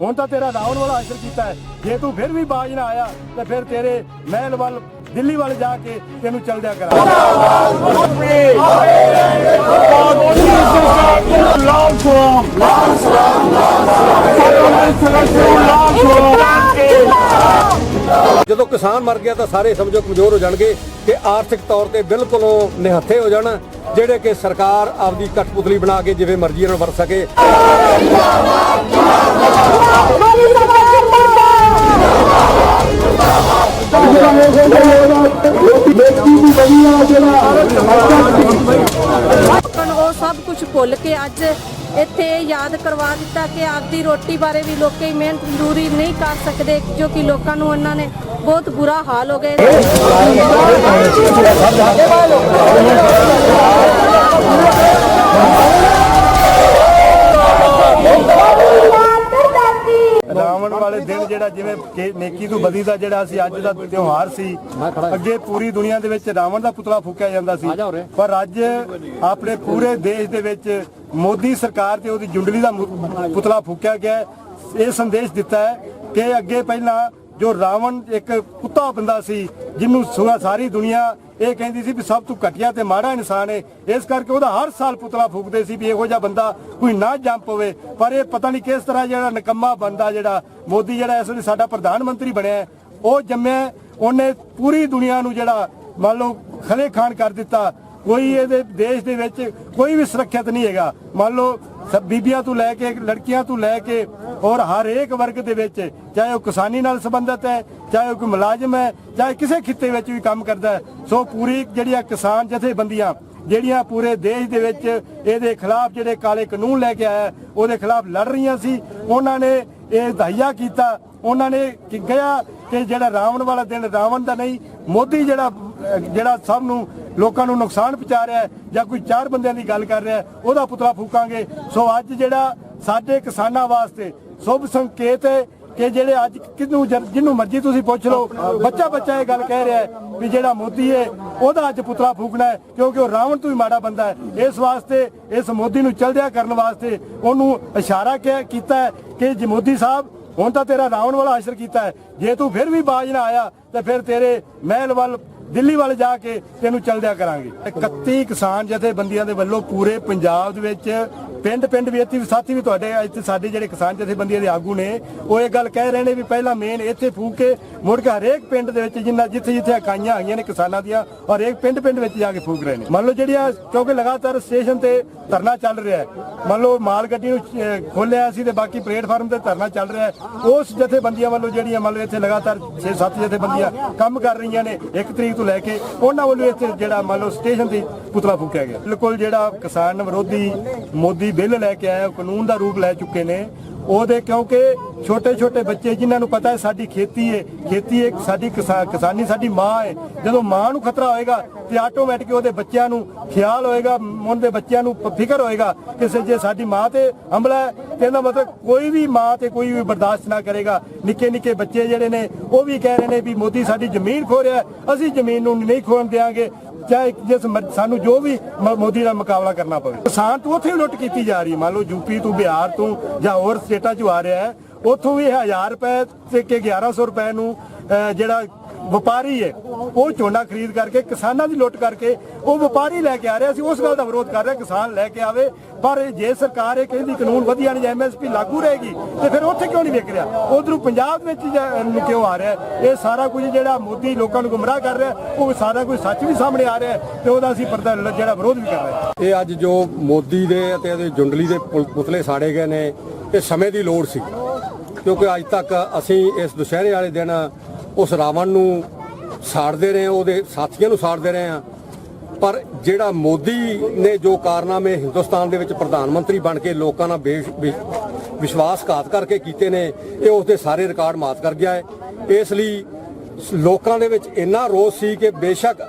ਹੁਣ ਤਾਂ ਤੇਰਾ ਰਾਵਣ ਵਾਲਾ ਹਾਸਲ ਕੀਤਾ ਹੈ। ਜੇ ਤੂੰ ਫਿਰ ਵੀ ਬਾਜ ਨਾ ਆਇਆ ਤੇ ਫਿਰ ਤੇਰੇ ਮਹਿਲ ਵੱਲ ਦਿੱਲੀ ਵੱਲ ਜਾ ਕੇ ਤੈਨੂੰ ਚਲਦਿਆ ਕਰਾਂਗੇ। ਜਦੋਂ ਕਿਸਾਨ ਮਰ ਗਿਆ ਤਾਂ ਸਾਰੇ ਸਮਝੋ ਕਮਜ਼ੋਰ ਹੋ ਜਾਣਗੇ ਕਿ ਆਰਥਿਕ ਤੌਰ ਤੇ ਬਿਲਕੁਲ ਨਿਹੱਥੇ ਹੋ ਜਾਣ, ਜਿਹੜੇ ਕਿ ਸਰਕਾਰ ਆਪਦੀ ਕਠਪੁਤਲੀ ਬਣਾ ਕੇ ਜਿਵੇਂ ਮਰਜ਼ੀ ਨਾਲ ਵਰਤ ਸਕੇ। ਉਹ ਸਭ ਕੁਝ ਭੁੱਲ ਕੇ ਅੱਜ ਇੱਥੇ ਯਾਦ ਕਰਵਾ ਦਿੱਤਾ ਕਿ ਆਪਦੀ ਰੋਟੀ ਬਾਰੇ ਵੀ ਲੋਕੀ ਮਿਹਨਤ ਮਜ਼ਦੂਰੀ ਨਹੀਂ ਕਰ ਸਕਦੇ, ਜੋ ਕਿ ਲੋਕਾਂ ਨੂੰ ਉਹਨਾਂ ਨੇ ਬਹੁਤ ਬੁਰਾ ਹਾਲ ਹੋ ਗਏ। ਰਾਵਣ ਵਾਲੇ ਦਿਨ ਜਿਹੜਾ ਜਿਵੇਂ ਨੇਕੀ ਤੋਂ ਬਦੀ ਦਾ ਜਿਹੜਾ ਅਸੀਂ ਅੱਜ ਦਾ ਤਿਉਹਾਰ ਸੀ, ਅੱਗੇ ਪੂਰੀ ਦੁਨੀਆ ਦੇ ਵਿੱਚ ਰਾਵਣ ਦਾ ਪੁਤਲਾ ਫੂਕਿਆ ਜਾਂਦਾ ਸੀ, ਪਰ ਅੱਜ ਆਪਣੇ ਪੂਰੇ ਦੇਸ਼ ਦੇ ਵਿੱਚ ਮੋਦੀ ਸਰਕਾਰ ਤੇ ਉਹਦੀ ਜੁੰਡਲੀ ਦਾ ਪੁਤਲਾ ਫੂਕਿਆ ਗਿਆ। ਇਹ ਸੰਦੇਸ਼ ਦਿੱਤਾ ਹੈ ਕਿ ਅੱਗੇ ਪਹਿਲਾਂ ਜੋ ਰਾਵਣ ਇੱਕ ਕੁੱਤਾ ਬੰਦਾ ਸੀ, ਜਿਹਨੂੰ ਸਾਰੀ ਦੁਨੀਆ ਇਹ ਕਹਿੰਦੀ ਸੀ ਵੀ ਸਭ ਤੋਂ ਘਟੀਆ ਤੇ ਮਾੜਾ ਇਨਸਾਨ ਹੈ, ਇਸ ਕਰਕੇ ਉਹਦਾ ਹਰ ਸਾਲ ਪੁਤਲਾ ਫੂਕਦੇ ਸੀ ਵੀ ਇਹੋ ਜਿਹਾ ਬੰਦਾ ਕੋਈ ਨਾ ਜੰਮ ਪਵੇ। ਪਰ ਇਹ ਪਤਾ ਨਹੀਂ ਕਿਸ ਤਰ੍ਹਾਂ ਜਿਹੜਾ ਨਿਕੰਮਾ ਬੰਦਾ ਜਿਹੜਾ ਮੋਦੀ ਜਿਹੜਾ ਇਸ ਵੇਲੇ ਸਾਡਾ ਪ੍ਰਧਾਨ ਮੰਤਰੀ ਬਣਿਆ, ਉਹ ਜੰਮਿਆ, ਉਹਨੇ ਪੂਰੀ ਦੁਨੀਆ ਨੂੰ ਜਿਹੜਾ ਮੰਨ ਲਓ ਖਲੇ ਖਾਨ ਕਰ ਦਿੱਤਾ। ਕੋਈ ਇਹਦੇ ਦੇਸ਼ ਦੇ ਵਿੱਚ ਕੋਈ ਵੀ ਸੁਰੱਖਿਅਤ ਨਹੀਂ ਹੈਗਾ। ਮੰਨ ਲਓ ਬੀਬੀਆਂ ਤੋਂ ਲੈ ਕੇ ਲੜਕੀਆਂ ਤੋਂ ਲੈ ਕੇ ਔਰ ਹਰ ਇੱਕ ਵਰਗ ਦੇ ਵਿੱਚ, ਚਾਹੇ ਉਹ ਕਿਸਾਨੀ ਨਾਲ ਸੰਬੰਧਿਤ ਹੈ, ਚਾਹੇ ਉਹ ਕੋਈ ਮੁਲਾਜ਼ਮ ਹੈ, ਚਾਹੇ ਕਿਸੇ ਖਿੱਤੇ ਵਿੱਚ ਵੀ ਕੰਮ ਕਰਦਾ ਹੈ। ਸੋ ਪੂਰੀ ਜਿਹੜੀਆਂ ਕਿਸਾਨ ਜਥੇਬੰਦੀਆਂ ਜਿਹੜੀਆਂ ਪੂਰੇ ਦੇਸ਼ ਦੇ ਵਿੱਚ ਇਹਦੇ ਖਿਲਾਫ ਜਿਹੜੇ ਕਾਲੇ ਕਾਨੂੰਨ ਲੈ ਕੇ ਆਇਆ ਉਹਦੇ ਖਿਲਾਫ ਲੜ ਰਹੀਆਂ ਸੀ, ਉਹਨਾਂ ਨੇ ਇਹ ਦਹਾਇਆ ਕੀਤਾ। ਉਹਨਾਂ ਨੇ ਕਿਹਾ ਕਿ ਜਿਹੜਾ ਰਾਵਣ ਵਾਲਾ ਦਿਨ ਰਾਵਣ ਦਾ ਨਹੀਂ, ਮੋਦੀ ਜਿਹੜਾ ਸਭ ਨੂੰ ਲੋਕਾਂ ਨੂੰ ਨੁਕਸਾਨ ਪਹੁੰਚਾ ਰਿਹਾ ਜਾਂ ਕੋਈ ਚਾਰ ਬੰਦਿਆਂ ਦੀ ਗੱਲ ਕਰ ਰਿਹਾ, ਉਹਦਾ ਪੁਤਲਾ ਫੂਕਾਂਗੇ। ਸੋ ਅੱਜ ਜਿਹੜਾ ਸਾਡੇ ਕਿਸਾਨਾਂ ਵਾਸਤੇ ਸ਼ੁਭ ਸੰਕੇਤ ਹੈ ਕਿ ਜਿਹੜੇ ਅੱਜ ਜਿਹਨੂੰ ਮਰਜ਼ੀ ਤੁਸੀਂ ਪੁੱਛ ਲਓ, ਬੱਚਾ ਇਹ ਗੱਲ ਕਹਿ ਰਿਹਾ ਵੀ ਜਿਹੜਾ ਮੋਦੀ ਹੈ ਉਹਦਾ ਅੱਜ ਪੁਤਲਾ ਫੂਕਣਾ ਹੈ, ਕਿਉਂਕਿ ਉਹ ਰਾਵਣ ਤੋਂ ਵੀ ਮਾੜਾ ਬੰਦਾ ਹੈ। ਇਸ ਵਾਸਤੇ ਇਸ ਮੋਦੀ ਨੂੰ ਚਲਦਿਆ ਕਰਨ ਵਾਸਤੇ ਉਹਨੂੰ ਇਸ਼ਾਰਾ ਕੀਤਾ ਹੈ ਕਿ ਜੀ ਮੋਦੀ ਸਾਹਿਬ, ਹੁਣ ਤਾਂ ਤੇਰਾ ਰਾਵਣ ਵਾਲਾ ਹਾਸਲ ਕੀਤਾ ਹੈ। ਜੇ ਤੂੰ ਫਿਰ ਵੀ ਬਾਜ ਨਾ ਆਇਆ ਤੇ ਫਿਰ ਤੇਰੇ ਮਹਿਲ ਵੱਲ ਦਿੱਲੀ ਵੱਲ ਜਾ ਕੇ ਤੈਨੂੰ ਚਲਦਿਆ ਕਰਾਂਗੇ। 31 ਕਿਸਾਨ ਜਥੇਬੰਦੀਆਂ ਦੇ ਵੱਲੋਂ ਪੂਰੇ ਪੰਜਾਬ ਦੇ ਵਿੱਚ ਪਿੰਡ ਵੀ ਇੱਥੇ ਸਾਥੀ ਵੀ ਤੁਹਾਡੇ ਇੱਥੇ ਸਾਡੇ ਜਿਹੜੇ ਕਿਸਾਨ ਜਥੇਬੰਦੀਆਂ ਦੇ ਆਗੂ ਨੇ, ਉਹ ਇਹ ਗੱਲ ਕਹਿ ਰਹੇ ਨੇ ਵੀ ਪਹਿਲਾਂ ਮੇਨ ਇੱਥੇ ਫੂਕ ਕੇ ਮੁੜ ਕੇ ਹਰੇਕ ਪਿੰਡ ਦੇ ਵਿੱਚ ਜਿੱਥੇ ਇਕਾਈਆਂ ਆਈਆਂ ਨੇ ਕਿਸਾਨਾਂ ਦੀਆਂ, ਔਰ ਇੱਕ ਪਿੰਡ ਵਿੱਚ ਜਾ ਕੇ ਫੂਕ ਰਹੇ ਨੇ। ਮੰਨ ਲਓ ਜਿਹੜੀਆਂ ਕਿਉਂਕਿ ਲਗਾਤਾਰ ਸਟੇਸ਼ਨ ਤੇ ਧਰਨਾ ਚੱਲ ਰਿਹਾ ਹੈ, ਮੰਨ ਲਓ ਮਾਲ ਗੱਡੀ ਨੂੰ ਖੋਲਿਆ ਸੀ ਤੇ ਬਾਕੀ ਪਲੇਟਫਾਰਮ ਤੇ ਧਰਨਾ ਚੱਲ ਰਿਹਾ ਹੈ, ਉਸ ਜਥੇਬੰਦੀਆਂ ਵੱਲੋਂ ਜਿਹੜੀਆਂ ਮੰਨ ਲਓ ਇੱਥੇ ਲਗਾਤਾਰ 6-7 ਜਥੇਬੰਦੀਆਂ ਕੰਮ ਕਰ ਰਹੀਆਂ ਨੇ 1 ਤਰੀਕ ਤੋਂ ਲੈ ਕੇ, ਉਹਨਾਂ ਵੱਲੋਂ ਇੱਥੇ ਜਿਹੜਾ ਮੰਨ ਲਓ ਸਟੇਸ਼ਨ ਤੇ ਪੁਤਲਾ ਫੂਕਿਆ ਗਿਆ। ਬਿਲਕੁਲ ਜਿਹੜਾ ਕਿਸਾਨ ਵਿਰੋਧੀ ਮੋਦੀ ਬਿੱਲ ਲੈ ਕੇ ਆਇਆ, ਕਾਨੂੰਨ ਦਾ ਰੂਪ ਲੈ ਚੁੱਕੇ ਨੇ ਉਹਦੇ, ਕਿਉਂਕਿ ਛੋਟੇ ਬੱਚੇ ਜਿਨ੍ਹਾਂ ਨੂੰ ਪਤਾ ਹੈ ਸਾਡੀ ਖੇਤੀ ਹੈ ਸਾਡੀ ਕਿਸਾਨੀ ਸਾਡੀ ਮਾਂ ਹੈ। ਜਦੋਂ ਮਾਂ ਨੂੰ ਖਤਰਾ ਹੋਏਗਾ ਤੇ ਆਟੋਮੈਟਿਕ ਉਹਦੇ ਬੱਚਿਆਂ ਨੂੰ ਖਿਆਲ ਹੋਏਗਾ, ਉਹਦੇ ਬੱਚਿਆਂ ਨੂੰ ਫਿਕਰ ਹੋਏਗਾ ਕਿ ਜੇ ਸਾਡੀ ਮਾਂ ਤੇ ਹਮਲਾ ਹੈ ਤੇ ਇਹਦਾ ਮਤਲਬ ਕੋਈ ਵੀ ਮਾਂ ਤੇ ਕੋਈ ਵੀ ਬਰਦਾਸ਼ਤ ਨਾ ਕਰੇਗਾ। ਨਿੱਕੇ ਬੱਚੇ ਜਿਹੜੇ ਨੇ ਉਹ ਵੀ ਕਹਿ ਰਹੇ ਨੇ ਵੀ ਮੋਦੀ ਸਾਡੀ ਜ਼ਮੀਨ ਖੋ ਰਿਹਾ, ਅਸੀਂ ਜ਼ਮੀਨ ਨੂੰ ਨਹੀਂ ਖੋਣ ਦੇਵਾਂਗੇ, ਚਾਹੇ ਸਾਨੂੰ ਜੋ ਵੀ ਮੋਦੀ ਨਾਲ ਮੁਕਾਬਲਾ ਕਰਨਾ ਪਵੇ। ਕਿਸਾਨ ਤੋਂ ਉੱਥੇ ਲੁੱਟ ਕੀਤੀ ਜਾ ਰਹੀ ਹੈ। ਮੰਨ ਲਓ ਯੂਪੀ ਤੋਂ, ਬਿਹਾਰ ਤੋਂ ਜਾਂ ਹੋਰ ਸਟੇਟਾਂ 'ਚੋਂ ਆ ਰਿਹਾ ਹੈ, ਉੱਥੋਂ ਵੀ 1000 ਰੁਪਏ ਤੇ 1100 ਰੁਪਏ ਨੂੰ ਜਿਹੜਾ ਵਪਾਰੀ ਹੈ ਉਹ ਝੋਨਾ ਖਰੀਦ ਕਰਕੇ ਕਿਸਾਨਾਂ ਦੀ ਲੁੱਟ ਕਰਕੇ ਉਹ ਵਪਾਰੀ ਲੈ ਕੇ ਆ ਰਿਹਾ ਸੀ। ਉਸ ਗੱਲ ਦਾ ਵਿਰੋਧ ਕਰ ਰਿਹਾ ਕਿਸਾਨ ਲੈ ਕੇ ਆਵੇ, ਪਰ ਜੇ ਸਰਕਾਰ ਇਹ ਕਹਿੰਦੀ ਕਾਨੂੰਨ ਵਧੀਆ ਨਹੀਂ, MSP ਲਾਗੂ ਰਹੇਗੀ, ਤੇ ਫਿਰ ਉੱਥੇ ਕਿਉਂ ਨਹੀਂ ਵਿਕ ਰਿਹਾ? ਉਧਰੋਂ ਪੰਜਾਬ ਵਿੱਚ ਕਿਉਂ ਆ ਰਿਹਾ? ਇਹ ਸਾਰਾ ਕੁਝ ਜਿਹੜਾ ਮੋਦੀ ਲੋਕਾਂ ਨੂੰ ਗੁੰਮਰਾਹ ਕਰ ਰਿਹਾ, ਉਹ ਸਾਰਾ ਕੁਝ ਸੱਚ ਵੀ ਸਾਹਮਣੇ ਆ ਰਿਹਾ ਤੇ ਉਹਦਾ ਅਸੀਂ ਜਿਹੜਾ ਵਿਰੋਧ ਵੀ ਕਰ ਰਹੇ। ਇਹ ਅੱਜ ਜੋ ਮੋਦੀ ਦੇ ਅਤੇ ਇਹਦੇ ਜੁੰਡਲੀ ਦੇ ਪੁਤਲੇ ਸਾੜੇ ਗਏ ਨੇ, ਇਹ ਸਮੇਂ ਦੀ ਲੋੜ ਸੀ, ਕਿਉਂਕਿ ਅੱਜ ਤੱਕ ਅਸੀਂ ਇਸ ਦੁਸ਼ਹਿਰੇ ਵਾਲੇ ਦਿਨ ਉਸ ਰਾਵਣ ਨੂੰ ਸਾੜਦੇ ਰਹੇ, ਉਹਦੇ ਸਾਥੀਆਂ ਨੂੰ ਸਾੜਦੇ ਰਹੇ ਹਾਂ, ਪਰ ਜਿਹੜਾ ਮੋਦੀ ਨੇ ਜੋ ਕਾਰਨਾਮੇ ਹਿੰਦੁਸਤਾਨ ਦੇ ਵਿੱਚ ਪ੍ਰਧਾਨ ਮੰਤਰੀ ਬਣ ਕੇ ਲੋਕਾਂ ਨਾਲ ਵਿਸ਼ਵਾਸਘਾਤ ਕਰਕੇ ਕੀਤੇ ਨੇ, ਇਹ ਉਸਦੇ ਸਾਰੇ ਰਿਕਾਰਡ ਮਾਤ ਕਰ ਗਿਆ ਹੈ। ਇਸ ਲਈ ਲੋਕਾਂ ਦੇ ਵਿੱਚ ਇੰਨਾ ਰੋਸ ਸੀ ਕਿ ਬੇਸ਼ੱਕ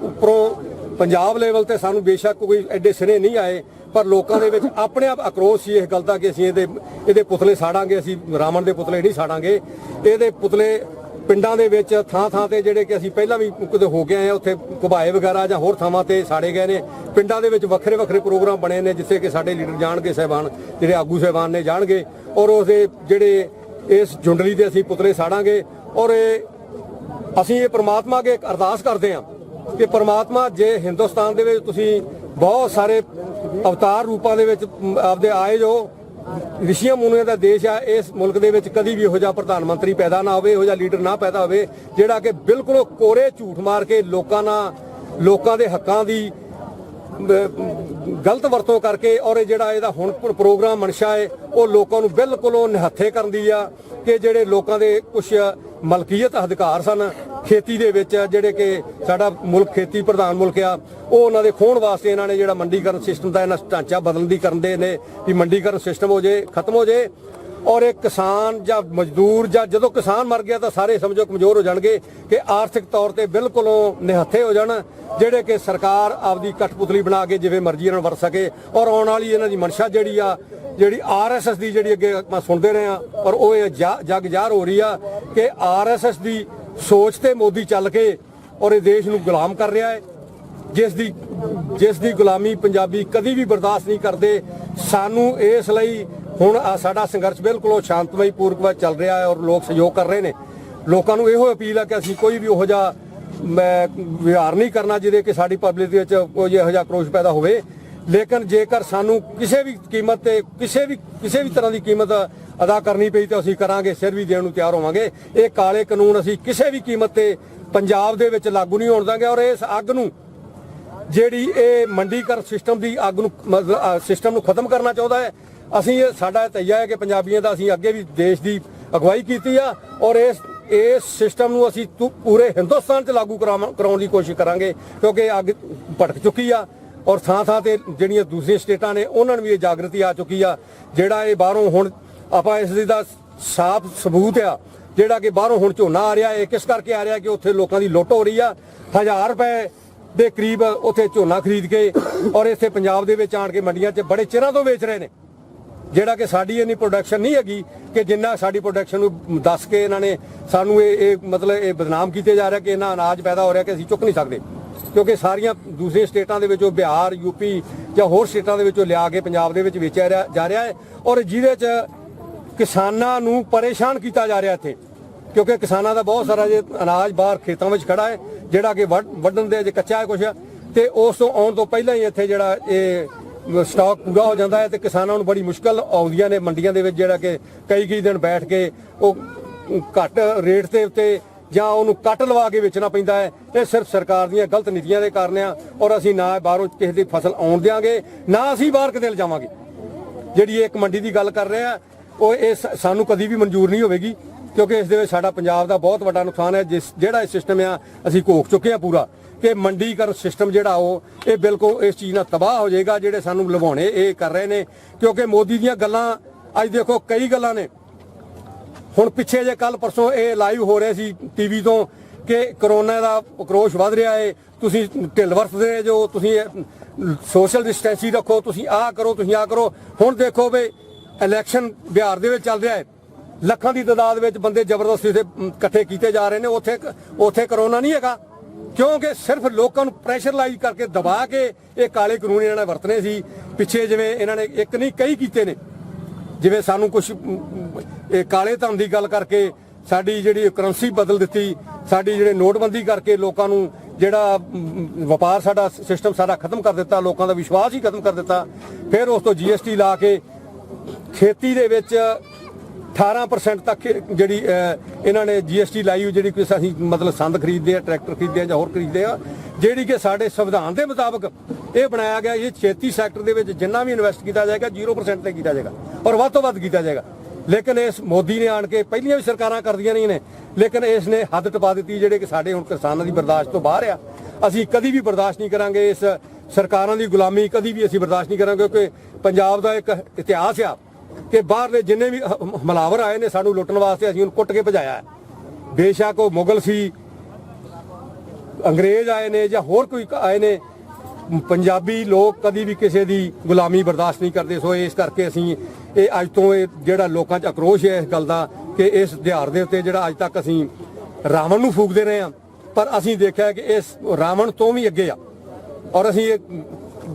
ਉੱਪਰੋਂ ਪੰਜਾਬ ਲੈਵਲ ਤੇ ਸਾਨੂੰ ਬੇਸ਼ੱਕ ਕੋਈ ਐਡੇ ਸਿਰੇ ਨਹੀਂ ਆਏ, ਪਰ ਲੋਕਾਂ ਦੇ ਵਿੱਚ ਆਪਣੇ ਆਪ ਆਕਰੋਸ਼ ਸੀ ਇਸ ਗੱਲ ਦਾ ਕਿ ਅਸੀਂ ਇਹਦੇ ਪੁਤਲੇ ਸਾੜਾਂਗੇ, ਅਸੀਂ ਰਾਵਣ ਦੇ ਪੁਤਲੇ ਨਹੀਂ ਸਾੜਾਂਗੇ। ਇਹਦੇ ਪੁਤਲੇ ਪਿੰਡਾਂ ਦੇ ਵਿੱਚ ਥਾਂ ਤੇ ਜਿਹੜੇ ਕਿ ਅਸੀਂ ਪਹਿਲਾਂ ਵੀ ਕਿਤੇ ਹੋ ਕੇ ਆਏ ਆ, ਉੱਥੇ ਘੁਬਾਏ ਵਗੈਰਾ ਜਾਂ ਹੋਰ ਥਾਵਾਂ ਤੇ ਸਾੜੇ ਗਏ ਨੇ। ਪਿੰਡਾਂ ਦੇ ਵਿੱਚ ਵੱਖਰੇ ਪ੍ਰੋਗਰਾਮ ਬਣੇ ਨੇ ਜਿੱਥੇ ਕਿ ਸਾਡੇ ਲੀਡਰ ਜਾਣਗੇ, ਸਾਹਿਬਾਨ ਜਿਹੜੇ ਆਗੂ ਸਾਹਿਬਾਨ ਨੇ ਜਾਣਗੇ, ਔਰ ਉਹਦੇ ਜਿਹੜੇ ਇਸ ਜੁੰਡਲੀ ਦੇ ਅਸੀਂ ਪੁਤਲੇ ਸਾੜਾਂਗੇ। ਔਰ ਅਸੀਂ ਇਹ ਪ੍ਰਮਾਤਮਾ ਅੱਗੇ ਅਰਦਾਸ ਕਰਦੇ ਹਾਂ ਕਿ ਪ੍ਰਮਾਤਮਾ ਜੇ ਹਿੰਦੁਸਤਾਨ ਦੇ ਵਿੱਚ ਤੁਸੀਂ ਬਹੁਤ ਸਾਰੇ ਅਵਤਾਰ ਰੂਪਾਂ ਦੇ ਵਿੱਚ ਆਪਦੇ ਆਏ ਜੋ ਰਿਸ਼ੀਆਂ ਮੁਨੀਆਂ ਦਾ ਦੇਸ਼ ਆ, ਇਸ ਮੁਲਕ ਦੇ ਵਿੱਚ ਕਦੀ ਵੀ ਇਹੋ ਜਿਹਾ ਪ੍ਰਧਾਨ ਮੰਤਰੀ ਪੈਦਾ ਨਾ ਹੋਵੇ, ਇਹੋ ਜਿਹਾ ਲੀਡਰ ਨਾ ਪੈਦਾ ਹੋਵੇ ਜਿਹੜਾ ਕਿ ਬਿਲਕੁਲ ਕੋਰੇ ਝੂਠ ਮਾਰ ਕੇ ਲੋਕਾਂ ਦੇ ਹੱਕਾਂ ਦੀ ਗਲਤ ਵਰਤੋਂ ਕਰਕੇ, ਔਰ ਜਿਹੜਾ ਇਹਦਾ ਹੁਣ ਪ੍ਰੋਗਰਾਮ ਮਨਸ਼ਾ ਹੈ ਉਹ ਲੋਕਾਂ ਨੂੰ ਬਿਲਕੁਲ ਨਿਹੱਥੇ ਕਰਨ ਦੀ ਆ ਕਿ ਜਿਹੜੇ ਲੋਕਾਂ ਦੇ ਕੁਝ ਮਲਕੀਅਤ ਅਧਿਕਾਰ ਸਨ ਖੇਤੀ ਦੇ ਵਿੱਚ, ਜਿਹੜੇ ਕਿ ਸਾਡਾ ਮੁਲਕ ਖੇਤੀ ਪ੍ਰਧਾਨ ਮੁਲਕ ਆ, ਉਹ ਉਹਨਾਂ ਦੇ ਖੋਹਣ ਵਾਸਤੇ ਇਹਨਾਂ ਨੇ ਜਿਹੜਾ ਮੰਡੀਕਰਨ ਸਿਸਟਮ ਦਾ ਇਹਨਾਂ ਢਾਂਚਾ ਬਦਲਣ ਦੀ ਕਰਦੇ ਨੇ ਵੀ ਮੰਡੀਕਰਨ ਸਿਸਟਮ ਹੋ ਜੇ, ਖਤਮ ਹੋ ਜੇ। ਔਰ ਇਹ ਕਿਸਾਨ ਜਾਂ ਮਜ਼ਦੂਰ ਜਾਂ ਜਦੋਂ ਕਿਸਾਨ ਮਰ ਗਿਆ ਤਾਂ ਸਾਰੇ ਸਮਝੋ ਕਮਜ਼ੋਰ ਹੋ ਜਾਣਗੇ ਕਿ ਆਰਥਿਕ ਤੌਰ ਤੇ ਬਿਲਕੁਲ ਨਿਹੱਥੇ ਹੋ ਜਾਣ, ਜਿਹੜੇ ਕਿ ਸਰਕਾਰ ਆਪਦੀ ਕਠਪੁਤਲੀ ਬਣਾ ਕੇ ਜਿਵੇਂ ਮਰਜ਼ੀ ਇਹਨਾਂ ਨੂੰ ਵਰਤ ਸਕੇ। ਔਰ ਆਉਣ ਵਾਲੀ ਇਹਨਾਂ ਦੀ ਮਨਸ਼ਾ ਜਿਹੜੀ ਆਰਐਸਐਸ ਦੀ ਜਿਹੜੀ ਅੱਗੇ ਆਪਾਂ ਸੁਣਦੇ ਰਹੇ ਆ, ਔਰ ਉਹ ਇਹ ਜਗ ਜ਼ਾਹਰ ਹੋ ਰਹੀ ਆ ਕਿ ਆਰਐਸਐਸ ਦੀ ਸੋਚ ਤੇ ਮੋਦੀ ਚੱਲ ਕੇ ਔਰ ਇਹ ਦੇਸ਼ ਨੂੰ ਗੁਲਾਮ ਕਰ ਰਿਹਾ ਹੈ, ਜਿਸ ਦੀ ਗੁਲਾਮੀ ਪੰਜਾਬੀ ਕਦੀ ਵੀ ਬਰਦਾਸ਼ਤ ਨਹੀਂ ਕਰਦੇ। ਸਾਨੂੰ ਇਸ ਲਈ ਹੁਣ ਸਾਡਾ ਸੰਘਰਸ਼ ਬਿਲਕੁਲ ਸ਼ਾਂਤਮਈ ਪੂਰਵਕ ਚੱਲ ਰਿਹਾ ਹੈ ਔਰ ਲੋਕ ਸਹਿਯੋਗ ਕਰ ਰਹੇ ਨੇ। ਲੋਕਾਂ ਨੂੰ ਇਹੋ ਅਪੀਲ ਹੈ ਕਿ ਅਸੀਂ ਕੋਈ ਵੀ ਉਹੋ ਜਿਹਾ ਵਿਹਾਰ ਨਹੀਂ ਕਰਨਾ ਜਿਹਦੇ ਕਿ ਸਾਡੀ ਪਬਲਿਕ ਦੇ ਵਿੱਚ ਕੋਈ ਇਹੋ ਜਿਹਾ ਆਕਰੋਸ਼ ਪੈਦਾ ਹੋਵੇ। ਲੇਕਿਨ ਜੇਕਰ ਸਾਨੂੰ ਕਿਸੇ ਵੀ ਕੀਮਤ ਤੇ ਕਿਸੇ ਵੀ ਤਰ੍ਹਾਂ ਦੀ ਕੀਮਤ ਅਦਾ ਕਰਨੀ ਪਈ ਤਾਂ ਅਸੀਂ ਕਰਾਂਗੇ, ਸਿਰ ਵੀ ਦੇਣ ਨੂੰ ਤਿਆਰ ਹੋਵਾਂਗੇ। ਇਹ ਕਾਲੇ ਕਾਨੂੰਨ ਅਸੀਂ ਕਿਸੇ ਵੀ ਕੀਮਤ ਤੇ ਪੰਜਾਬ ਦੇ ਵਿੱਚ ਲਾਗੂ ਨਹੀਂ ਹੋਣ ਦਾਂਗੇ। ਔਰ ਇਸ ਅੱਗ ਨੂੰ ਜਿਹੜੀ ਇਹ ਮੰਡੀਕਰਨ ਸਿਸਟਮ ਦੀ ਅੱਗ ਨੂੰ ਸਿਸਟਮ ਨੂੰ ਖਤਮ ਕਰਨਾ ਚਾਹੁੰਦਾ ਹੈ। ਅਸੀਂ ਸਾਡਾ ਤਈਆ ਹੈ ਕਿ ਪੰਜਾਬੀਆਂ ਦਾ ਅਸੀਂ ਅੱਗੇ ਵੀ ਦੇਸ਼ ਦੀ ਅਗਵਾਈ ਕੀਤੀ ਆ ਔਰ ਇਸ ਸਿਸਟਮ ਨੂੰ ਅਸੀਂ ਪੂਰੇ ਹਿੰਦੁਸਤਾਨ 'ਚ ਲਾਗੂ ਕਰਾਉਣ ਦੀ ਕੋਸ਼ਿਸ਼ ਕਰਾਂਗੇ, ਕਿਉਂਕਿ ਅੱਗ ਭੜਕ ਚੁੱਕੀ ਆ ਔਰ ਥਾਂ ਤੇ ਜਿਹੜੀਆਂ ਦੂਸਰੀਆਂ ਸਟੇਟਾਂ ਨੇ ਉਹਨਾਂ ਨੂੰ ਵੀ ਇਹ ਜਾਗਰਤੀ ਆ ਚੁੱਕੀ ਆ। ਜਿਹੜਾ ਇਹ ਬਾਹਰੋਂ ਹੁਣ ਆਪਾਂ ਇਸ ਦਾ ਸਾਫ਼ ਸਬੂਤ ਆ ਜਿਹੜਾ ਕਿ ਬਾਹਰੋਂ ਹੁਣ ਝੋਨਾ ਆ ਰਿਹਾ, ਇਹ ਕਿਸ ਕਰਕੇ ਆ ਰਿਹਾ ਕਿ ਉੱਥੇ ਲੋਕਾਂ ਦੀ ਲੁੱਟ ਹੋ ਰਹੀ ਆ। 1000 ਰੁਪਏ ਦੇ ਕਰੀਬ ਉੱਥੇ ਝੋਨਾ ਖਰੀਦ ਕੇ ਔਰ ਇੱਥੇ ਪੰਜਾਬ ਦੇ ਵਿੱਚ ਆਣ ਕੇ ਮੰਡੀਆਂ 'ਚ ਬੜੇ ਚਿਰਾਂ ਤੋਂ ਵੇਚ ਰਹੇ ਨੇ, ਜਿਹੜਾ ਕਿ ਸਾਡੀ ਇੰਨੀ ਪ੍ਰੋਡਕਸ਼ਨ ਨਹੀਂ ਹੈਗੀ ਕਿ ਜਿੰਨਾ ਸਾਡੀ ਪ੍ਰੋਡਕਸ਼ਨ ਨੂੰ ਦੱਸ ਕੇ ਇਹਨਾਂ ਨੇ ਸਾਨੂੰ ਇਹ ਬਦਨਾਮ ਕੀਤੇ ਜਾ ਰਿਹਾ ਕਿ ਇਹਨਾਂ ਅਨਾਜ ਪੈਦਾ ਹੋ ਰਿਹਾ ਕਿ ਅਸੀਂ ਚੁੱਕ ਨਹੀਂ ਸਕਦੇ। ਕਿਉਂਕਿ ਸਾਰੀਆਂ ਦੂਸਰੀਆਂ ਸਟੇਟਾਂ ਦੇ ਵਿੱਚੋਂ ਬਿਹਾਰ, ਯੂਪੀ ਜਾਂ ਹੋਰ ਸਟੇਟਾਂ ਦੇ ਵਿੱਚੋਂ ਲਿਆ ਕੇ ਪੰਜਾਬ ਦੇ ਵਿੱਚ ਵੇਚਿਆ ਜਾ ਰਿਹਾ ਹੈ ਔਰ ਜਿਹਦੇ 'ਚ ਕਿਸਾਨਾਂ ਨੂੰ ਪਰੇਸ਼ਾਨ ਕੀਤਾ ਜਾ ਰਿਹਾ ਇੱਥੇ, ਕਿਉਂਕਿ ਕਿਸਾਨਾਂ ਦਾ ਬਹੁਤ ਸਾਰਾ ਜੇ ਅਨਾਜ ਬਾਹਰ ਖੇਤਾਂ ਵਿੱਚ ਖੜਾ ਹੈ ਜਿਹੜਾ ਕਿ ਵੱਢਣ ਦੇ ਜੇ ਕੱਚਾ ਹੈ ਕੁਛ, ਤੇ ਉਸ ਤੋਂ ਆਉਣ ਤੋਂ ਪਹਿਲਾਂ ਹੀ ਇੱਥੇ ਜਿਹੜਾ ਇਹ ਸਟਾਕ ਪੂਰਾ ਹੋ ਜਾਂਦਾ ਹੈ ਤੇ ਕਿਸਾਨਾਂ ਨੂੰ ਬੜੀ ਮੁਸ਼ਕਲ ਆਉਂਦੀਆਂ ਨੇ ਮੰਡੀਆਂ ਦੇ ਵਿੱਚ, ਜਿਹੜਾ ਕਿ ਕਈ ਦਿਨ ਬੈਠ ਕੇ ਉਹ ਘੱਟ ਰੇਟ ਦੇ ਉੱਤੇ ਜਾਂ ਉਹਨੂੰ ਕੱਟ ਲਵਾ ਕੇ ਵੇਚਣਾ ਪੈਂਦਾ ਹੈ। ਇਹ ਸਿਰਫ ਸਰਕਾਰ ਦੀਆਂ ਗਲਤ ਨੀਤੀਆਂ ਦੇ ਕਾਰਨ ਆ ਔਰ ਅਸੀਂ ਨਾ ਬਾਹਰੋਂ ਕਿਸੇ ਦੀ ਫਸਲ ਆਉਣ ਦਿਆਂਗੇ, ਨਾ ਅਸੀਂ ਬਾਹਰ ਕਿਤੇ ਲਿਜਾਵਾਂਗੇ। ਜਿਹੜੀ ਇੱਕ ਮੰਡੀ ਦੀ ਗੱਲ ਕਰ ਰਹੇ ਆ ਉਹ ਇਹ ਸਾਨੂੰ ਕਦੀ ਵੀ ਮਨਜ਼ੂਰ ਨਹੀਂ ਹੋਵੇਗੀ, ਕਿਉਂਕਿ ਇਸ ਦੇ ਵਿੱਚ ਸਾਡਾ ਪੰਜਾਬ ਦਾ ਬਹੁਤ ਵੱਡਾ ਨੁਕਸਾਨ ਹੈ। ਜਿਹੜਾ ਇਹ ਸਿਸਟਮ ਆ ਅਸੀਂ ਘੋਖ ਚੁੱਕੇ ਆ ਪੂਰਾ ਕਿ ਮੰਡੀਕਰਨ ਸਿਸਟਮ ਜਿਹੜਾ ਉਹ ਇਹ ਬਿਲਕੁਲ ਇਸ ਚੀਜ਼ ਨਾਲ ਤਬਾਹ ਹੋ ਜਾਏਗਾ, ਜਿਹੜੇ ਸਾਨੂੰ ਲਵਾਉਣੇ ਇਹ ਕਰ ਰਹੇ ਨੇ। ਕਿਉਂਕਿ ਮੋਦੀ ਦੀਆਂ ਗੱਲਾਂ ਅੱਜ ਦੇਖੋ ਕਈ ਗੱਲਾਂ ਨੇ। ਹੁਣ ਪਿੱਛੇ ਜੇ ਕੱਲ ਪਰਸੋਂ ਇਹ ਲਾਈਵ ਹੋ ਰਿਹਾ ਸੀ ਟੀਵੀ ਤੋਂ ਕਿ ਕਰੋਨਾ ਦਾ ਆਕਰੋਸ਼ ਵੱਧ ਰਿਹਾ ਹੈ, ਤੁਸੀਂ ਢਿੱਲ ਵਰਤਦੇ ਜੋ, ਤੁਸੀਂ ਸੋਸ਼ਲ ਡਿਸਟੈਂਸਿੰਗ ਰੱਖੋ, ਤੁਸੀਂ ਆਹ ਕਰੋ, ਤੁਸੀਂ ਆਹ ਕਰੋ। ਹੁਣ ਦੇਖੋ ਵੀ ਇਲੈਕਸ਼ਨ ਬਿਹਾਰ ਦੇ ਵਿੱਚ ਚੱਲ ਰਿਹਾ ਹੈ, ਲੱਖਾਂ ਦੀ ਤਾਦਾਦ ਵਿੱਚ ਬੰਦੇ ਜ਼ਬਰਦਸਤੀ ਤੇ ਇਕੱਠੇ ਕੀਤੇ ਜਾ ਰਹੇ ਨੇ। ਉੱਥੇ ਕਰੋਨਾ ਨਹੀਂ ਹੈਗਾ, ਕਿਉਂਕਿ ਸਿਰਫ ਲੋਕਾਂ ਨੂੰ ਪ੍ਰੈਸ਼ਰਲਾਈਜ਼ ਕਰਕੇ ਦਬਾ ਕੇ ਇਹ ਕਾਲੇ ਕਾਨੂੰਨ ਇਹਨਾਂ ਨੇ ਵਰਤਨੇ ਸੀ। ਪਿੱਛੇ ਜਿਵੇਂ ਇਹਨਾਂ ਨੇ ਇੱਕ ਨਹੀਂ ਕਈ ਕੀਤੇ ਨੇ, ਜਿਵੇਂ ਸਾਨੂੰ ਕੁਝ ਇਹ ਕਾਲੇ ਧਨ ਦੀ ਗੱਲ ਕਰਕੇ ਸਾਡੀ ਜਿਹੜੀ ਕਰੰਸੀ ਬਦਲ ਦਿੱਤੀ, ਸਾਡੀ ਜਿਹੜੇ ਨੋਟਬੰਦੀ ਕਰਕੇ ਲੋਕਾਂ ਨੂੰ ਜਿਹੜਾ ਵਪਾਰ ਸਾਡਾ ਸਿਸਟਮ ਸਾਰਾ ਖਤਮ ਕਰ ਦਿੱਤਾ, ਲੋਕਾਂ ਦਾ ਵਿਸ਼ਵਾਸ ਹੀ ਖਤਮ ਕਰ ਦਿੱਤਾ। ਫਿਰ ਉਸ ਤੋਂ GST ਲਾ ਕੇ ਖੇਤੀ ਦੇ ਵਿੱਚ 18% ਤੱਕ ਜਿਹੜੀ ਇਹਨਾਂ ਨੇ GST ਲਾਈ, ਜਿਹੜੀ ਕਿ ਅਸੀਂ ਮਤਲਬ ਸੰਦ ਖਰੀਦਦੇ ਆ, ਟਰੈਕਟਰ ਖਰੀਦਦੇ ਆ ਜਾਂ ਹੋਰ ਖਰੀਦਦੇ ਆ, ਜਿਹੜੀ ਕਿ ਸਾਡੇ ਸੰਵਿਧਾਨ ਦੇ ਮੁਤਾਬਕ ਇਹ ਬਣਾਇਆ ਗਿਆ। ਇਹ ਖੇਤੀ ਸੈਕਟਰ ਦੇ ਵਿੱਚ ਜਿੰਨਾ ਵੀ ਇਨਵੈਸਟ ਕੀਤਾ ਜਾਏਗਾ 0% ਤੇ ਕੀਤਾ ਜਾਏਗਾ ਔਰ ਵੱਧ ਤੋਂ ਵੱਧ ਕੀਤਾ ਜਾਏਗਾ। ਲੇਕਿਨ ਇਸ ਮੋਦੀ ਨੇ ਆਣ ਕੇ ਪਹਿਲੀਆਂ ਵੀ ਸਰਕਾਰਾਂ ਕਰਦੀਆਂ ਨਹੀਂ ਨੇ, ਲੇਕਿਨ ਇਸ ਨੇ ਹੱਦ ਟਪਾ ਦਿੱਤੀ, ਜਿਹੜੇ ਕਿ ਸਾਡੇ ਹੁਣ ਕਿਸਾਨਾਂ ਦੀ ਬਰਦਾਸ਼ਤ ਤੋਂ ਬਾਹਰ ਆ। ਅਸੀਂ ਕਦੀ ਵੀ ਬਰਦਾਸ਼ਤ ਨਹੀਂ ਕਰਾਂਗੇ ਇਸ ਸਰਕਾਰਾਂ ਦੀ ਗੁਲਾਮੀ, ਕਦੀ ਵੀ ਅਸੀਂ ਬਰਦਾਸ਼ਤ ਨਹੀਂ ਕਰਾਂਗੇ, ਕਿਉਂਕਿ ਪੰਜਾਬ ਦਾ ਇੱਕ ਇਤਿਹਾਸ ਆ ਕਿ ਬਾਹਰਲੇ ਜਿੰਨੇ ਵੀ ਹਮਲਾਵਰ ਆਏ ਨੇ ਸਾਨੂੰ ਲੁੱਟਣ ਵਾਸਤੇ, ਅਸੀਂ ਉਹਨੂੰ ਕੁੱਟ ਕੇ ਭਜਾਇਆ। ਬੇਸ਼ੱਕ ਉਹ ਮੁਗਲ ਸੀ, ਅੰਗਰੇਜ਼ ਆਏ ਨੇ ਜਾਂ ਹੋਰ ਕੋਈ ਆਏ ਨੇ, ਪੰਜਾਬੀ ਲੋਕ ਕਦੀ ਵੀ ਕਿਸੇ ਦੀ ਗੁਲਾਮੀ ਬਰਦਾਸ਼ਤ ਨਹੀਂ ਕਰਦੇ। ਸੋ ਇਸ ਕਰਕੇ ਅਸੀਂ ਇਹ ਅੱਜ ਤੋਂ ਇਹ ਜਿਹੜਾ ਲੋਕਾਂ 'ਚ ਆਕਰੋਸ਼ ਹੈ ਇਸ ਗੱਲ ਦਾ ਕਿ ਇਸ ਦਿਹਾੜ ਦੇ ਉੱਤੇ ਜਿਹੜਾ ਅੱਜ ਤੱਕ ਅਸੀਂ ਰਾਵਣ ਨੂੰ ਫੂਕਦੇ ਰਹੇ ਆ, ਪਰ ਅਸੀਂ ਦੇਖਿਆ ਕਿ ਇਸ ਰਾਵਣ ਤੋਂ ਵੀ ਅੱਗੇ ਆ, ਔਰ ਅਸੀਂ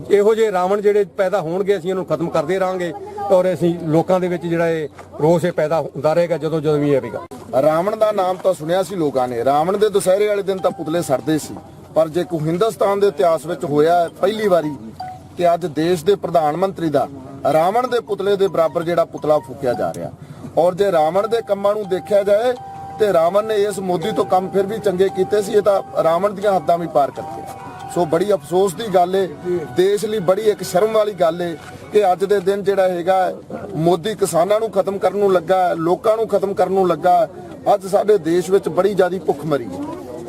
ਇਹੋ ਜਿਹੇ ਰਾਵਣ ਜਿਹੜੇ ਪੈਦਾ ਹੋਣਗੇ ਅਸੀਂ ਇਹਨੂੰ ਖਤਮ ਕਰਦੇ ਰਹਾਂਗੇ, ਔਰ ਅਸੀਂ ਲੋਕਾਂ ਦੇ ਵਿੱਚ ਜਿਹੜਾ ਇਹ ਰੋਸ ਇਹ ਪੈਦਾ ਹੁੰਦਾ ਰਹੇਗਾ ਜਦੋਂ ਜਦੋਂ ਵੀ ਆਵੇਗਾ। ਰਾਵਣ ਦਾ ਨਾਮ ਤਾਂ ਸੁਣਿਆ ਸੀ ਲੋਕਾਂ ਨੇ, ਰਾਵਣ ਦੇ ਦੁਸਹਿਰੇ ਵਾਲੇ ਦਿਨ ਤਾਂ ਪੁਤਲੇ ਸੜਦੇ ਸੀ, ਪਰ ਜੇ ਕੋਈ ਹਿੰਦੁਸਤਾਨ ਦੇ ਇਤਿਹਾਸ ਵਿੱਚ ਹੋਇਆ ਪਹਿਲੀ ਵਾਰੀ ਕਿ ਅੱਜ ਦੇਸ਼ ਦੇ ਪ੍ਰਧਾਨ ਮੰਤਰੀ ਦਾ ਰਾਵਣ ਦੇ ਪੁਤਲੇ ਦੇ ਬਰਾਬਰ ਜਿਹੜਾ ਪੁਤਲਾ ਫੂਕਿਆ ਜਾ ਰਿਹਾ, ਔਰ ਜੇ ਰਾਵਣ ਦੇ ਕੰਮਾਂ ਨੂੰ ਦੇਖਿਆ ਜਾਏ ਤੇ ਰਾਵਣ ਨੇ ਇਸ ਮੋਦੀ ਤੋਂ ਕੰਮ ਫਿਰ ਵੀ ਚੰਗੇ ਕੀਤੇ ਸੀ, ਇਹ ਤਾਂ ਰਾਵਣ ਦੀਆਂ ਹੱਦਾਂ ਵੀ ਪਾਰ ਕਰਤੇ। ਸੋ ਬੜੀ ਅਫਸੋਸ ਦੀ ਗੱਲ ਏ, ਦੇਸ਼ ਲਈ ਬੜੀ ਇੱਕ ਸ਼ਰਮ ਵਾਲੀ ਗੱਲ ਏ ਕਿ ਅੱਜ ਦੇ ਦਿਨ ਜਿਹੜਾ ਹੈਗਾ ਮੋਦੀ ਕਿਸਾਨਾਂ ਨੂੰ ਖਤਮ ਕਰਨ ਨੂੰ ਲੱਗਾ, ਲੋਕਾਂ ਨੂੰ ਖਤਮ ਕਰਨ ਨੂੰ ਲੱਗਾ। ਅੱਜ ਸਾਡੇ ਦੇਸ਼ ਵਿੱਚ ਬੜੀ ਜ਼ਿਆਦੀ ਭੁੱਖਮਰੀ ਹੈ,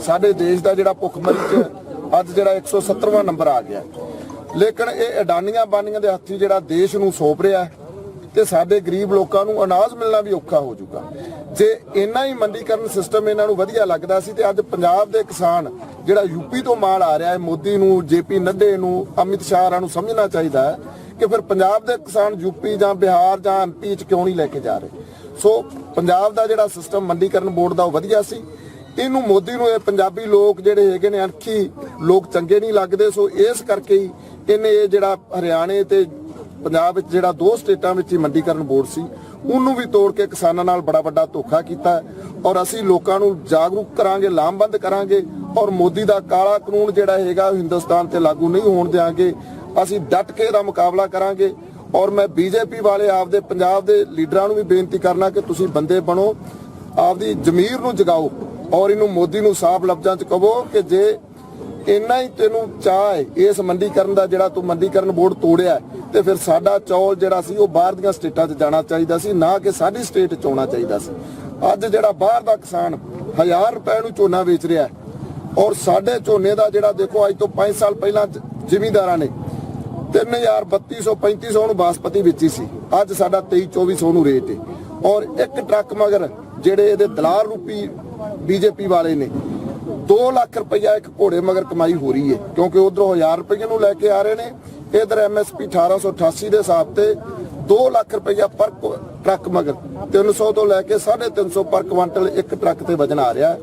ਸਾਡੇ ਦੇਸ਼ ਦਾ ਜਿਹੜਾ ਭੁੱਖਮਰੀ 'ਚ ਅੱਜ ਜਿਹੜਾ 170ਵਾਂ ਨੰਬਰ ਆ ਗਿਆ, ਲੇਕਿਨ ਇਹ ਅਡਾਨੀਆਂ ਬਾਨੀਆਂ ਦੇ ਹੱਥੀ ਜਿਹੜਾ ਦੇਸ਼ ਨੂੰ ਸੌਂਪ ਰਿਹਾ ਤੇ ਸਾਡੇ ਗਰੀਬ ਲੋਕਾਂ ਨੂੰ ਅਨਾਜ ਮਿਲਣਾ ਵੀ ਔਖਾ ਹੋ ਜਾਊਗਾ। ਜੇ ਇੰਨਾ ਹੀ ਮੰਡੀਕਰਨ ਸਿਸਟਮ ਇਹਨਾਂ ਨੂੰ ਵਧੀਆ ਲੱਗਦਾ ਸੀ ਤੇ ਅੱਜ ਪੰਜਾਬ ਦੇ ਕਿਸਾਨ ਜਿਹੜਾ ਯੂਪੀ ਤੋਂ ਮਾਲ ਆ ਰਿਹਾ ਹੈ, ਮੋਦੀ ਨੂੰ, ਜੇਪੀ ਨੱਡੇ ਨੂੰ, ਅਮਿਤ ਸ਼ਾਹ ਨੂੰ ਸਮਝਣਾ ਚਾਹੀਦਾ ਹੈ ਕਿ ਫਿਰ ਪੰਜਾਬ ਦੇ ਕਿਸਾਨ ਯੂਪੀ ਜਾਂ ਬਿਹਾਰ ਜਾਂ ਐਮਪੀ 'ਚ ਕਿਉਂ ਨਹੀਂ ਲੈ ਕੇ ਜਾ ਰਹੇ। ਸੋ ਪੰਜਾਬ ਦਾ ਜਿਹੜਾ ਸਿਸਟਮ ਮੰਡੀਕਰਨ ਬੋਰਡ ਦਾ ਉਹ ਵਧੀਆ ਸੀ, ਇਹਨੂੰ ਮੋਦੀ ਨੂੰ ਇਹ ਪੰਜਾਬੀ ਲੋਕ ਜਿਹੜੇ ਹੈਗੇ ਨੇ ਅਣਖੀ ਲੋਕ ਚੰਗੇ ਨਹੀਂ ਲੱਗਦੇ। ਸੋ ਇਸ ਕਰਕੇ ਹੀ ਇਹਨੇ ਇਹ ਜਿਹੜਾ ਹਰਿਆਣੇ ਤੇ ਪੰਜਾਬ ਵਿੱਚ ਜਿਹੜਾ 2 ਸਟੇਟਾਂ ਵਿੱਚ ਹੀ ਮੰਡੀਕਰਨ ਬੋਰਡ ਸੀ ਉਹਨੂੰ ਵੀ ਤੋੜ ਕੇ ਕਿਸਾਨਾਂ ਨਾਲ ਬੜਾ ਵੱਡਾ ਧੋਖਾ ਕੀਤਾ, ਔਰ ਅਸੀਂ ਲੋਕਾਂ ਨੂੰ ਜਾਗਰੂਕ ਕਰਾਂਗੇ, ਲਾਮਬੰਦ ਕਰਾਂਗੇ, ਔਰ ਮੋਦੀ ਦਾ ਕਾਲਾ ਕਾਨੂੰਨ ਜਿਹੜਾ ਹੈਗਾ ਹਿੰਦੁਸਤਾਨ ਤੇ ਲਾਗੂ ਨਹੀਂ ਹੋਣ ਦੇਵਾਂਗੇ। ਅਸੀਂ ਡਟ ਕੇ ਇਹਦਾ ਮੁਕਾਬਲਾ ਕਰਾਂਗੇ, ਔਰ ਮੈਂ ਬੀਜੇਪੀ ਵਾਲੇ ਆਪਦੇ ਪੰਜਾਬ ਦੇ ਲੀਡਰਾਂ ਨੂੰ ਵੀ ਬੇਨਤੀ ਕਰਨਾ ਕਿ ਤੁਸੀਂ ਬੰਦੇ ਬਣੋ, ਆਪਦੀ ਜ਼ਮੀਰ ਨੂੰ ਜਗਾਓ, ਔਰ ਇਹਨੂੰ ਮੋਦੀ ਨੂੰ ਸਾਫ਼ ਲਫ਼ਜ਼ਾਂ 'ਚ ਕਹੋ ਕਿ ਜੇ ਇੰਨਾ ਹੀ ਤੈਨੂੰ ਚਾਹ ਹੈ ਇਸ ਮੰਡੀਕਰਨ ਦਾ, ਜਿਹੜਾ ਤੂੰ ਮੰਡੀਕਰਨ ਬੋਰਡ ਤੋੜਿਆ ਤੇ ਫਿਰ ਸਾਡਾ ਚੌਲ ਜਿਹੜਾ ਸੀ ਉਹ ਬਾਹਰ ਦੀਆਂ ਸਟੇਟਾਂ 'ਚ ਜਾਣਾ ਚਾਹੀਦਾ ਸੀ, ਨਾ ਕਿ ਸਾਡੀ ਸਟੇਟ 'ਚ ਆਉਣਾ ਚਾਹੀਦਾ ਸੀ। ਅੱਜ ਜਿਹੜਾ ਬਾਹਰ ਦਾ ਕਿਸਾਨ 1000 ਰੁਪਏ ਨੂੰ ਝੋਨਾ ਵੇਚ ਰਿਹਾ, ਔਰ ਸਾਡੇ ਝੋਨੇ ਦਾ ਜਿਹੜਾ ਦੇਖੋ ਅੱਜ ਤੋਂ 5 ਸਾਲ ਪਹਿਲਾਂ ਜ਼ਿਮੀਂਦਾਰਾਂ ਨੇ 3000 3200 3500 ਨੂੰ ਬਾਸਪਤੀ ਵੇਚੀ ਸੀ, ਅੱਜ ਸਾਡਾ 2300 ਨੂੰ ਰੇਟ ਹੈ। ਔਰ ਇੱਕ ਟਰੱਕ ਮਗਰ ਜਿਹੜੇ ਇਹਦੇ ਦਲਾਲ ਰੂਪੀ ਬੀਜੇਪੀ ਵਾਲੇ ਨੇ 2 ਲੱਖ ਰੁਪਇਆ ਇੱਕ ਘੋੜੇ ਮਗਰ ਕਮਾਈ ਹੋ ਰਹੀ ਹੈ, ਕਿਉਂਕਿ ਉਧਰੋਂ 1000 ਰੁਪਏ ਨੂੰ ਲੈ ਕੇ ਆ ਰਹੇ ਨੇ, ਇਧਰ ਐਮਐਸਪੀ 1888 ਦੇ ਹਿਸਾਬ ਤੇ 2 ਲੱਖ ਰੁਪਇਆ ਪਰ ਟਰੱਕ ਮਗਰ 300 ਤੋਂ ਲੈ ਕੇ 350 ਪਰ ਕੁਆਂਟਲ ਇੱਕ ਟਰੱਕ ਤੇ ਵਜਨ ਆ ਰਿਹਾ।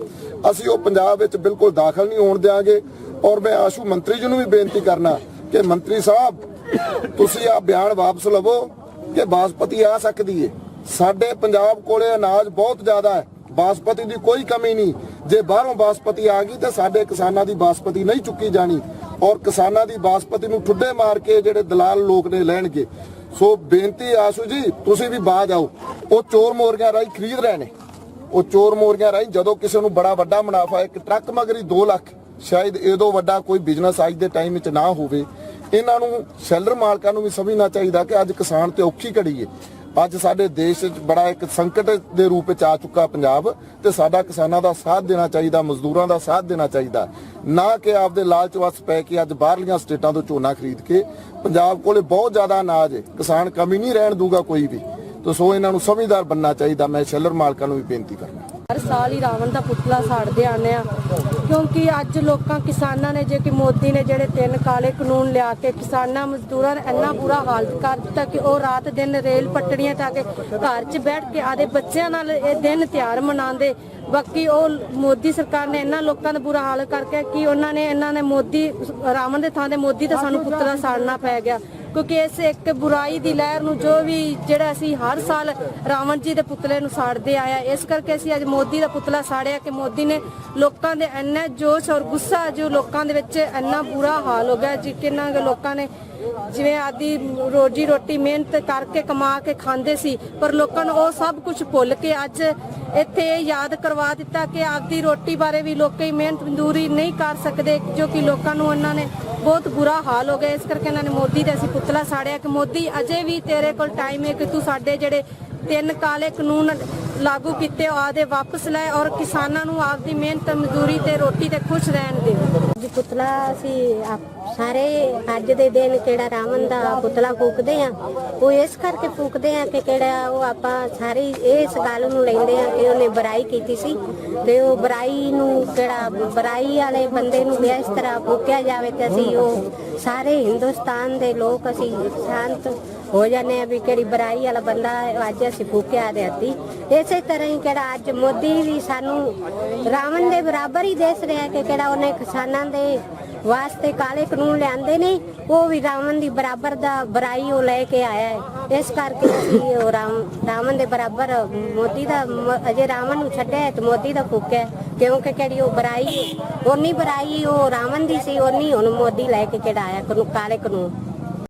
ਅਸੀਂ ਉਹ ਪੰਜਾਬ ਵਿੱਚ ਬਿਲਕੁਲ ਦਾਖਲ ਨਹੀਂ ਹੋਣ ਦਿਆਂਗੇ। ਔਰ ਮੈਂ ਆਸ਼ੂ ਮੰਤਰੀ ਜੀ ਨੂੰ ਵੀ ਬੇਨਤੀ ਕਰਨਾ ਕਿ ਮੰਤਰੀ ਸਾਹਿਬ ਤੁਸੀਂ ਆ ਬਿਆਨ ਵਾਪਸ ਲਵੋ ਕਿ ਬਾਸਪਤੀ ਆ ਸਕਦੀ ਹੈ। ਸਾਡੇ ਪੰਜਾਬ ਕੋਲੇ ਅਨਾਜ ਬਹੁਤ ਜ਼ਿਆਦਾ ਹੈ, ਬਾਸਪਤੀ ਦੀ ਕੋਈ ਕਮੀ ਨਹੀਂ। ਜੇ ਬਾਹਰੋਂ ਬਾਸਪਤੀ ਆ ਗਈ ਤਾਂ ਸਾਡੇ ਕਿਸਾਨਾਂ ਦੀ ਬਾਸਪਤੀ ਨਹੀਂ ਚੁੱਕੀ ਜਾਣੀ, ਔਰ ਕਿਸਾਨਾਂ ਦੀ ਬਾਸਪਤੀ ਨੂੰ ਠੁੱਡੇ ਮਾਰ ਕੇ ਜਿਹੜੇ ਦਲਾਲ ਲੋਕ ਨੇ ਲੈਣਗੇ। ਸੋ ਬੇਨਤੀ ਆਸ਼ੂ ਜੀ ਤੁਸੀਂ ਵੀ ਬਾਜ ਆਓ, ਉਹ ਚੋਰ ਮੋਰੀਆਂ ਰਾਹੀਂ ਖਰੀਦ ਰਹੇ ਨੇ, ਉਹ ਚੋਰ ਮੋਰੀਆਂ ਰਾਹੀਂ ਜਦੋਂ ਕਿਸੇ ਨੂੰ ਬੜਾ ਵੱਡਾ ਮੁਨਾਫਾ, ਇੱਕ ਟਰੱਕ ਮਗਰੀ 2 ਲੱਖ, ਸ਼ਾਇਦ ਇਹਦੋਂ ਵੱਡਾ ਕੋਈ ਬਿਜ਼ਨਸ ਅੱਜ ਦੇ ਟਾਈਮ ਵਿੱਚ ਨਾ ਹੋਵੇ। ਇਹਨਾਂ ਨੂੰ ਸ਼ੈਲਰ ਮਾਲਕਾਂ ਨੂੰ ਵੀ ਸਮਝਣਾ ਚਾਹੀਦਾ ਕਿ ਅੱਜ ਕਿਸਾਨ ਤੇ ਔਖੀ ਘੜੀ ਹੈ। ਅੱਜ ਸਾਡੇ ਦੇਸ਼ 'ਚ ਬੜਾ ਇੱਕ ਸੰਕਟ ਦੇ ਰੂਪ ਵਿੱਚ ਆ ਚੁੱਕਾ ਪੰਜਾਬ, ਤੇ ਸਾਡਾ ਕਿਸਾਨਾਂ ਦਾ ਸਾਥ ਦੇਣਾ ਚਾਹੀਦਾ, ਮਜ਼ਦੂਰਾਂ ਦਾ ਸਾਥ ਦੇਣਾ ਚਾਹੀਦਾ, ਨਾ ਕਿ ਆਪਦੇ ਲਾਲਚ ਵਸ ਪੈ ਕੇ ਅੱਜ ਬਾਹਰਲੀਆਂ ਸਟੇਟਾਂ ਤੋਂ ਝੋਨਾ ਖਰੀਦ ਕੇ। ਪੰਜਾਬ ਕੋਲੇ ਬਹੁਤ ਜ਼ਿਆਦਾ ਅਨਾਜ ਹੈ, ਕਿਸਾਨ ਕਮੀ ਨਹੀਂ ਰਹਿਣ ਦੂਗਾ ਕੋਈ ਵੀ। ਤਾਂ ਸੋ ਇਹਨਾਂ ਨੂੰ ਸਮਝਦਾਰ ਬਣਨਾ ਚਾਹੀਦਾ। ਮੈਂ ਸ਼ੈਲਰ ਮਾਲਕਾਂ ਨੂੰ ਵੀ ਬੇਨਤੀ ਕਰਨਾ, ਹਰ ਸਾਲ ਹੀ ਰਾਵਣ ਦਾ ਪੁਤਲਾ ਸਾੜਦੇ ਆਨੇ ਆ, ਕਿਉਂਕਿ ਅੱਜ ਲੋਕਾਂ ਕਿਸਾਨਾਂ ਨੇ, ਜੇ ਕਿ ਮੋਦੀ ਨੇ ਜਿਹੜੇ 3 ਕਾਲੇ ਕਾਨੂੰਨ ਲਿਆ ਕੇ ਕਿਸਾਨਾਂ ਮਜ਼ਦੂਰਾਂ ਦਾ ਇੰਨਾ ਬੁਰਾ ਹਾਲਤ ਕਰ ਦਿੱਤਾ ਕਿ ਉਹ ਰਾਤ ਦਿਨ ਰੇਲ ਪੱਟੜੀਆਂ ਤੇ ਆ ਕੇ ਘਰ 'ਚ ਬੈਠ ਕੇ ਆਦੇ ਬੱਚਿਆਂ ਨਾਲ ਇਹ ਦਿਨ ਤਿਉਹਾਰ ਮਨਾਉਂਦੇ। ਬਾਕੀ ਉਹ ਮੋਦੀ ਸਰਕਾਰ ਨੇ ਇਹਨਾਂ ਲੋਕਾਂ ਦਾ ਬੁਰਾ ਹਾਲ ਕਰਕੇ ਕਿ ਇਹਨਾਂ ਨੇ ਮੋਦੀ ਰਾਵਣ ਦੇ ਥਾਂ ਤੇ ਮੋਦੀ ਤਾਂ ਸਾਨੂੰ ਪੁਤਲਾ ਸਾੜਨਾ ਪੈ ਗਿਆ, ਕਿਉਂਕਿ ਇਸ ਇੱਕ ਬੁਰਾਈ ਦੀ ਲਹਿਰ ਨੂੰ ਜੋ ਵੀ ਜਿਹੜਾ ਅਸੀਂ ਹਰ ਸਾਲ ਰਾਵਣ ਜੀ ਦੇ ਪੁਤਲੇ ਨੂੰ ਸਾੜਦੇ ਆਇਆ, ਇਸ ਕਰਕੇ ਅਸੀਂ ਅੱਜ ਮੋਦੀ ਦਾ ਪੁਤਲਾ ਸਾੜਿਆ ਕਿ ਮੋਦੀ ਨੇ ਲੋਕਾਂ ਦੇ ਇੰਨਾ ਜੋਸ਼ ਔਰ ਗੁੱਸਾ, ਜੋ ਲੋਕਾਂ ਦੇ ਵਿੱਚ ਇੰਨਾ ਬੁਰਾ ਹਾਲ ਹੋ ਗਿਆ, ਜਿਨ੍ਹਾਂ ਲੋਕਾਂ ਨੇ ਜਿਵੇਂ ਆਦੀ ਰੋਜੀ ਰੋਟੀ ਮਿਹਨਤ ਕਰਕੇ ਕਮਾ ਕੇ ਖਾਂਦੇ ਸੀ, ਪਰ ਲੋਕਾਂ ਨੂੰ ਉਹ ਸਭ ਕੁਝ ਭੁੱਲ ਕੇ ਅੱਜ ਇੱਥੇ ਯਾਦ ਕਰਵਾ ਦਿੱਤਾ ਕਿ ਆਪਦੀ ਰੋਟੀ ਬਾਰੇ ਵੀ ਲੋਕੀ ਮਿਹਨਤ ਮਜ਼ਦੂਰੀ ਨਹੀਂ ਕਰ ਸਕਦੇ, ਜੋ ਕਿ ਲੋਕਾਂ ਨੂੰ ਉਹਨਾਂ ਨੇ ਬਹੁਤ ਬੁਰਾ ਹਾਲ ਹੋ ਗਿਆ। ਇਸ ਕਰਕੇ ਇਹਨਾਂ ਨੇ ਮੋਦੀ ਦਾ ਅਸੀਂ ਪੁਤਲਾ ਸਾੜਿਆ ਕਿ ਮੋਦੀ ਅਜੇ ਵੀ ਤੇਰੇ ਕੋਲ ਟਾਈਮ ਹੈ ਕਿ ਤੂੰ ਸਾਡੇ ਜਿਹੜੇ 3 ਕਾਲੇ ਕਾਨੂੰਨ ਲਾਗੂ ਕੀਤੇ ਉਹ ਆਦੇ ਵਾਪਸ ਲੈ, ਔਰ ਕਿਸਾਨਾਂ ਨੂੰ ਆਪਦੀ ਮਿਹਨਤ ਮਜ਼ਦੂਰੀ ਤੇ ਰੋਟੀ ਤੇ ਖੁਸ਼ ਰਹਿਣ ਦੇ। ਜੀ ਪੁਤਲਾ ਅਸੀਂ ਸਾਰੇ ਅੱਜ ਦੇ ਦਿਨ ਕਿਹੜਾ ਰਾਵਣ ਦਾ ਪੁਤਲਾ ਫੂਕਦੇ ਆ, ਉਹ ਇਸ ਕਰਕੇ ਫੂਕਦੇ ਆ ਕਿ ਕਿਹੜਾ ਉਹ ਆਪਾਂ ਸਾਰੇ ਇਸ ਗੱਲ ਨੂੰ ਲੈਂਦੇ ਆ ਕਿ ਉਹਨੇ ਬੁਰਾਈ ਕੀਤੀ ਸੀ, ਤੇ ਉਹ ਬੁਰਾਈ ਨੂੰ ਕਿਹੜਾ ਬੁਰਾਈ ਵਾਲੇ ਬੰਦੇ ਨੂੰ ਵੀ ਇਸ ਤਰ੍ਹਾਂ ਫੂਕਿਆ ਜਾਵੇ ਤੇ ਅਸੀਂ ਉਹ ਸਾਰੇ ਹਿੰਦੁਸਤਾਨ ਦੇ ਲੋਕ ਅਸੀਂ ਸ਼ਾਂਤ ਹੋ ਜਾਂਦੇ ਆ ਵੀ ਕਿਹੜੀ ਬੁਰਾਈ ਵਾਲਾ ਬੰਦਾ ਅੱਜ ਅਸੀਂ ਫੂਕਿਆ ਰਾਤੀ। ਇਸੇ ਤਰ੍ਹਾਂ ਹੀ ਕਿਹੜਾ ਅੱਜ ਮੋਦੀ ਵੀ ਸਾਨੂੰ ਰਾਵਣ ਦੇ ਬਰਾਬਰ ਹੀ ਦੇਖ ਰਿਹਾ ਕਿ ਕਿਹੜਾ ਉਹਨੇ ਕਿਸਾਨਾਂ ਦੇ ਵਾਸਤੇ ਕਾਲੇ ਕਾਨੂੰਨ ਲਿਆਂਦੇ ਨੇ, ਉਹ ਵੀ ਰਾਵਣ ਦੀ ਬਰਾਬਰ ਦਾ ਬੁਰਾਈ ਉਹ ਲੈ ਕੇ ਆਇਆ ਹੈ। ਇਸ ਕਰਕੇ ਅਸੀਂ ਉਹ ਰਾਵਣ ਦੇ ਬਰਾਬਰ ਮੋਦੀ ਦਾ ਅਜੇ ਰਾਵਣ ਨੂੰ ਛੱਡਿਆ ਤੇ ਮੋਦੀ ਦਾ ਫੂਕਿਆ, ਕਿਉਂਕਿ ਕਿਹੜੀ ਉਹ ਬੁਰਾਈ ਓਨੀ ਬੁਰਾਈ ਉਹ ਰਾਵਣ ਦੀ ਸੀ, ਓਨੀ ਹੁਣ ਮੋਦੀ ਲੈ ਕੇ ਕਿਹੜਾ ਆਇਆ ਕਾਲੇ ਕਾਨੂੰਨ।